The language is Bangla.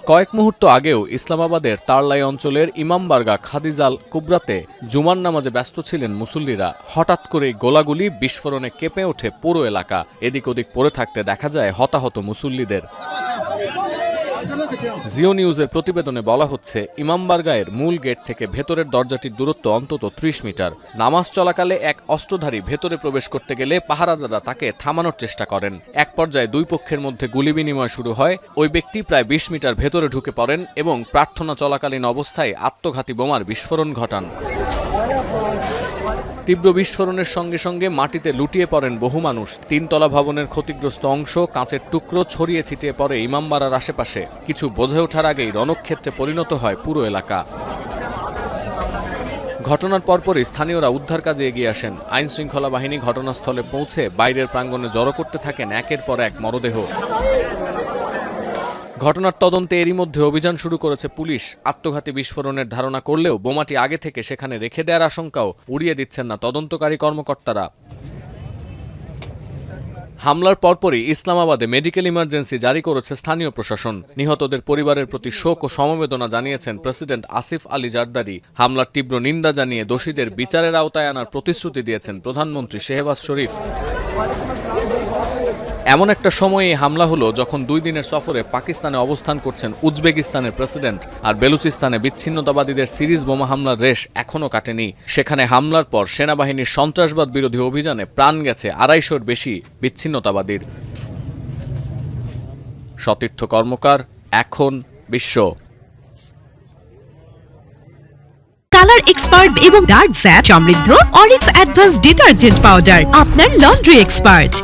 কয়েক মুহূর্ত আগেও ইসলামাবাদের তারলাই অঞ্চলের ইমামবারগা খাদিজাল কুবরাতে জুমার নামাজে ব্যস্ত ছিলেন মুসল্লিরা। হঠাৎ করেই গোলাগুলি বিস্ফোরণে কেঁপে ওঠে পুরো এলাকা। এদিক ওদিক পড়ে থাকতে দেখা যায় হতাহত মুসল্লিদের। জিও নিউজের প্রতিবেদনে বলা হচ্ছে, ইমামবারগায়ের মূল গেট থেকে ভেতরের দরজাটির দূরত্ব অন্তত ৩০ মিটার। নামাজ চলাকালে এক অস্ত্রধারী ভেতরে প্রবেশ করতে গেলে পাহারাদাররা তাকে থামানোর চেষ্টা করেন। এক পর্যায়ে দুই পক্ষের মধ্যে গুলি বিনিময় শুরু হয়। ওই ব্যক্তি প্রায় ২০ মিটার ভেতরে ঢুকে পড়েন এবং প্রার্থনা চলাকালীন অবস্থায় আত্মঘাতী বোমার বিস্ফোরণ ঘটান। তীব্র বিস্ফোরণের সঙ্গে সঙ্গে মাটিতে লুটিয়ে পড়েন বহু মানুষ। তিনতলা ভবনের ক্ষতিগ্রস্ত অংশ, কাঁচের টুকরো ছড়িয়ে ছিটিয়ে পড়ে ইমামবাড়ার আশেপাশে। কিছু বোঝে ওঠার আগেই রণক্ষেত্রে পরিণত হয় পুরো এলাকা। ঘটনার পরপরই স্থানীয়রা উদ্ধার কাজে এগিয়ে আসেন। আইন শৃঙ্খলা বাহিনী ঘটনাস্থলে পৌঁছে বাইরের প্রাঙ্গণে জড়ো করতে থাকেন একের পর এক মরদেহ। ঘটনার তদন্তে এরই মধ্যে অভিযান শুরু করেছে পুলিশ। আত্মঘাতী বিস্ফোরণের ধারণা করলেও বোমাটি আগে থেকে সেখানে রেখে দেওয়ার আশঙ্কাও উড়িয়ে দিচ্ছেন না তদন্তকারী কর্মকর্তারা। হামলার পরপরই ইসলামাবাদে মেডিকেল ইমার্জেন্সি জারি করেছে স্থানীয় প্রশাসন। নিহতদের পরিবারের প্রতি শোক ও সমবেদনা জানিয়েছেন প্রেসিডেন্ট আসিফ আলী জারদারি। হামলার তীব্র নিন্দা জানিয়ে দোষীদের বিচারের আওতায় আনার প্রতিশ্রুতি দিয়েছেন প্রধানমন্ত্রী শেহবাজ শরীফ। এমন একটা সময়ে হামলা হলো যখন 2 দিনের সফরে পাকিস্তানে অবস্থান করছেন উজবেকিস্তানের প্রেসিডেন্ট। আর বেলুচিস্তানে বিচ্ছিন্নতাবাদীদের সিরিজ বোমা হামলার রেশ এখনও কাটেনি। সেখানে হামলার পর সেনাবাহিনীর সন্ত্রাসবাদ বিরোধী অভিযানে প্রাণ গেছে 250-র বেশি বিচ্ছিন্নতাবাদীর। সতীর্থ কর্মকার, এখন বিশ্ব। কালার এক্সপার্ট এবং ডার্ক স্যাপ সমৃদ্ধ অরিক্স অ্যাডভান্স ডিটারজেন্ট পাউডার, আপনার লন্ড্রি এক্সপার্ট।